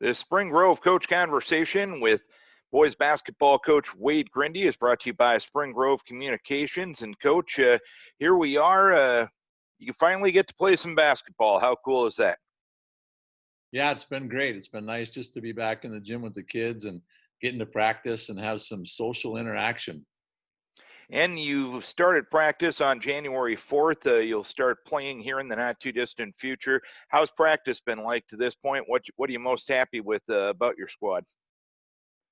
The Spring Grove Coach Conversation with boys basketball coach Wade Grinde is brought to you by Spring Grove Communications. And coach, here we are. You finally get to play some basketball. How cool is that? Yeah, it's been great. It's been nice just to be back in the gym with the kids and getting to practice and have some social interaction. And you started practice on January 4th. You'll start playing here in the not too distant future. How's practice been like to this point? What are you most happy with about your squad?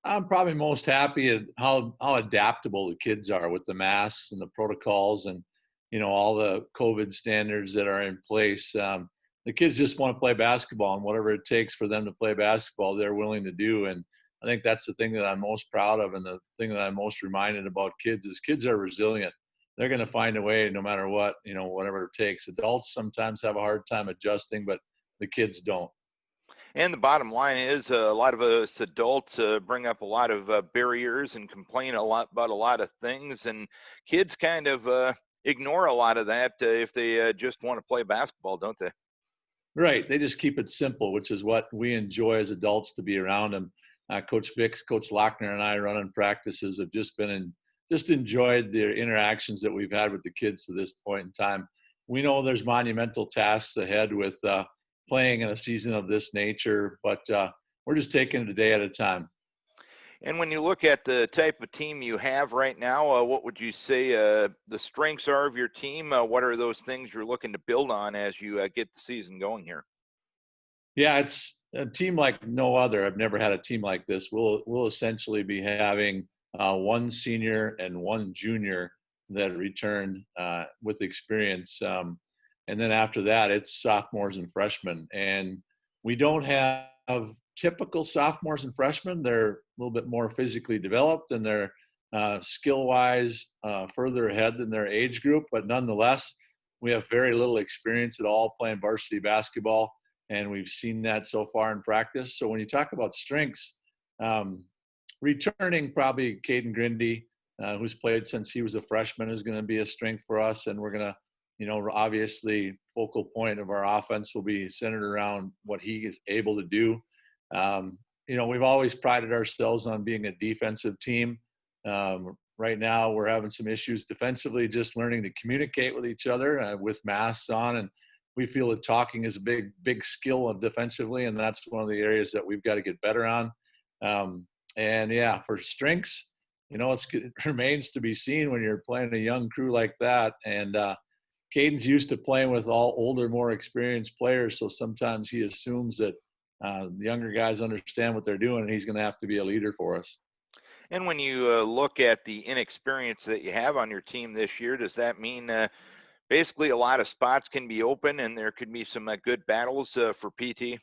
I'm probably most happy at how adaptable the kids are with the masks and the protocols and all the COVID standards that are in place. The kids just want to play basketball, and whatever it takes for them to play basketball, they're willing to do. And I think that's the thing that I'm most proud of, and the thing that I'm most reminded about kids is kids are resilient. They're going to find a way no matter what, whatever it takes. Adults sometimes have a hard time adjusting, but the kids don't. And the bottom line is a lot of us adults bring up a lot of barriers and complain a lot about a lot of things. And kids kind of ignore a lot of that if they just want to play basketball, don't they? Right. They just keep it simple, which is what we enjoy as adults to be around them. Coach Vicks, Coach Lochner, and I running practices have just enjoyed the interactions that we've had with the kids to this point in time. We know there's monumental tasks ahead with playing in a season of this nature, but we're just taking it a day at a time. And when you look at the type of team you have right now, what would you say the strengths are of your team? What are those things you're looking to build on as you get the season going here? Yeah, it's a team like no other. I've never had a team like this. We'll essentially be having one senior and one junior that return with experience, and then after that, it's sophomores and freshmen. And we don't have typical sophomores and freshmen. They're a little bit more physically developed, and they're skill-wise further ahead than their age group. But nonetheless, we have very little experience at all playing varsity basketball, and we've seen that so far in practice. So when you talk about strengths, um, returning probably Caden Grinde, who's played since he was a freshman, is going to be a strength for us, and we're going to, obviously focal point of our offense will be centered around what he is able to do. We've always prided ourselves on being a defensive team. Right now, we're having some issues defensively, just learning to communicate with each other with masks on, and we feel that talking is a big skill defensively, and that's one of the areas that we've got to get better on. And yeah, for strengths, it remains to be seen when you're playing a young crew like that. And Caden's used to playing with all older, more experienced players, so sometimes he assumes that the younger guys understand what they're doing, and he's going to have to be a leader for us. And when you look at the inexperience that you have on your team this year, does that mean basically a lot of spots can be open and there could be some good battles for PT?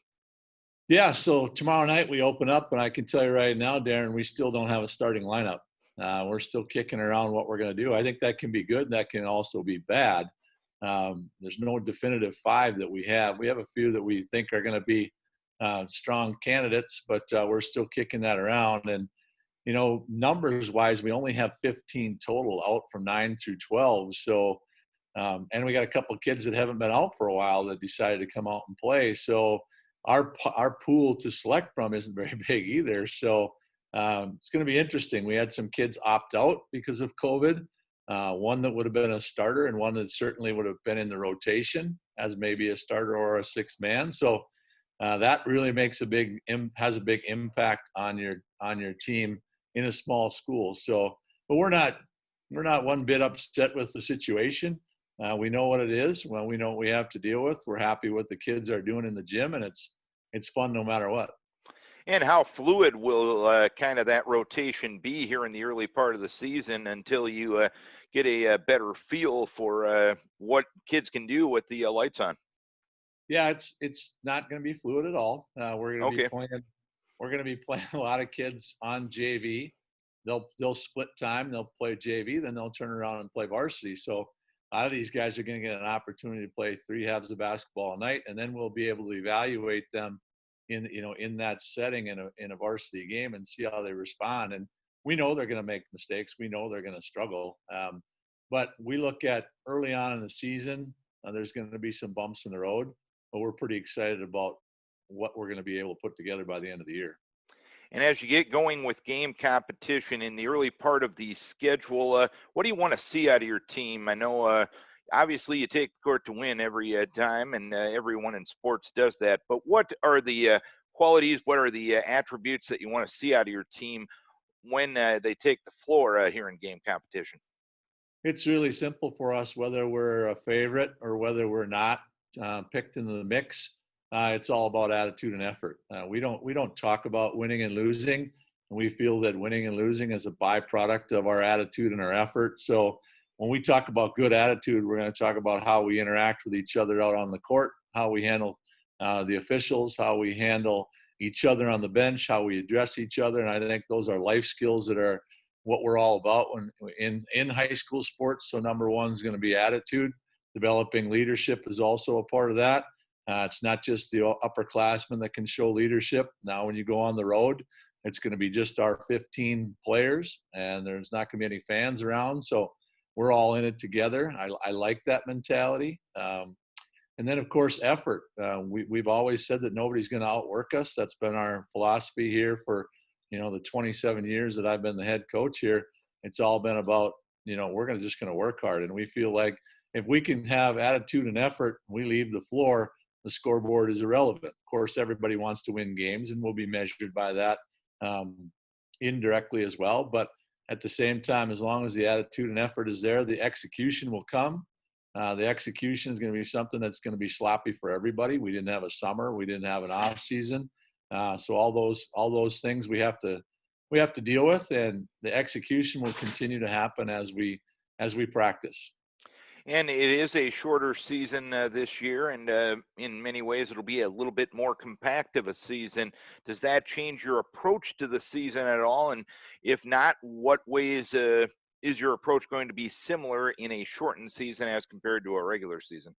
Yeah, so tomorrow night we open up, and I can tell you right now, Darren, we still don't have a starting lineup. We're still kicking around what we're going to do. I think that can be good, and that can also be bad. There's no definitive five that we have. We have a few that we think are going to be strong candidates, but we're still kicking that around. And numbers wise, we only have 15 total out from 9 through 12. So, and we got a couple of kids that haven't been out for a while that decided to come out and play. So our pool to select from isn't very big either. So it's going to be interesting. We had some kids opt out because of COVID. One that would have been a starter, and one that certainly would have been in the rotation as maybe a starter or a sixth man. So that really has a big impact on your team in a small school. So, but we're not one bit upset with the situation. We know what it is. Well, we know what we have to deal with. We're happy what the kids are doing in the gym, and it's fun no matter what. And how fluid will kind of that rotation be here in the early part of the season until you get a better feel for what kids can do with the lights on? Yeah, it's not going to be fluid at all. We're going to be Okay. playing. We're going to be playing a lot of kids on JV. They'll split time. They'll play JV, then they'll turn around and play varsity. So a lot of these guys are going to get an opportunity to play 3 halves of basketball a night, and then we'll be able to evaluate them in that setting in a varsity game and see how they respond. And we know they're going to make mistakes. We know they're going to struggle. But we look at early on in the season, there's going to be some bumps in the road, but we're pretty excited about what we're going to be able to put together by the end of the year. And as you get going with game competition in the early part of the schedule, what do you want to see out of your team? I know obviously you take the court to win every time, and everyone in sports does that. But what are the qualities, what are the attributes that you want to see out of your team when they take the floor here in game competition? It's really simple for us, whether we're a favorite or whether we're not picked into the mix. It's all about attitude and effort. We don't talk about winning and losing, and we feel that winning and losing is a byproduct of our attitude and our effort. So when we talk about good attitude, we're going to talk about how we interact with each other out on the court, how we handle the officials, how we handle each other on the bench, how we address each other, and I think those are life skills that are what we're all about when in high school sports. So number one is going to be attitude. Developing leadership is also a part of that. It's not just the upperclassmen that can show leadership. Now, when you go on the road, it's going to be just our 15 players, and there's not going to be any fans around. So we're all in it together. I like that mentality. And then, of course, effort. We've always said that nobody's going to outwork us. That's been our philosophy here for, the 27 years that I've been the head coach here. It's all been about, we're just going to work hard. And we feel like if we can have attitude and effort, we leave the floor, the scoreboard is irrelevant. Of course, everybody wants to win games, and we'll be measured by that indirectly as well. But at the same time, as long as the attitude and effort is there, the execution will come. The execution is going to be something that's going to be sloppy for everybody. We didn't have a summer. We didn't have an off season. So all those things we have to deal with, and the execution will continue to happen as we practice. And it is a shorter season this year, and in many ways, it'll be a little bit more compact of a season. Does that change your approach to the season at all? And if not, what ways is your approach going to be similar in a shortened season as compared to a regular season?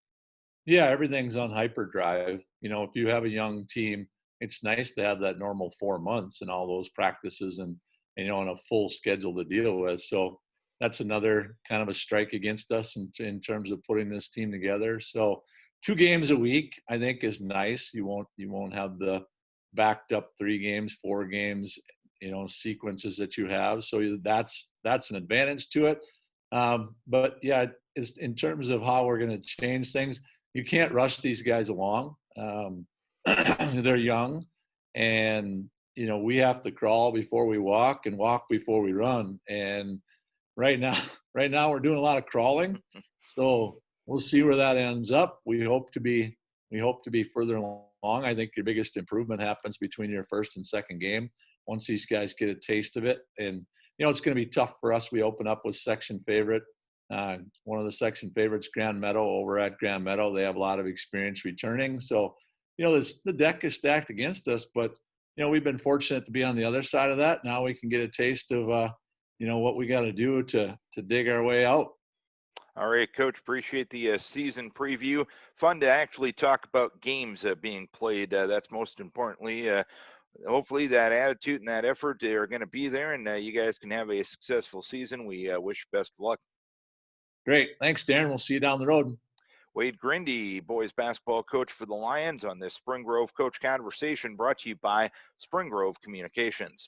Yeah, everything's on hyperdrive. If you have a young team, it's nice to have that normal 4 months and all those practices and on a full schedule to deal with. So that's another kind of a strike against us in terms of putting this team together. So 2 games a week, I think, is nice. You won't have the backed up 3 games, 4 games, sequences that you have. So that's an advantage to it. But yeah, is in terms of how we're going to change things, you can't rush these guys along. They're young, and we have to crawl before we walk and walk before we run. And right now, we're doing a lot of crawling. So we'll see where that ends up. We hope to be further along. I think your biggest improvement happens between your first and second game once these guys get a taste of it. And it's going to be tough for us. We open up with section favorite. One of the section favorites, Grand Meadow, over at Grand Meadow. They have a lot of experience returning. So, the deck is stacked against us, but, we've been fortunate to be on the other side of that. Now we can get a taste of, what we got to do to dig our way out. All right, Coach, appreciate the season preview. Fun to actually talk about games being played. That's most importantly. Hopefully that attitude and that effort are going to be there, and you guys can have a successful season. We wish you best of luck. Great. Thanks, Darren. We'll see you down the road. Wade Grinde, boys basketball coach for the Lions, on this Spring Grove Coach Conversation, brought to you by Spring Grove Communications.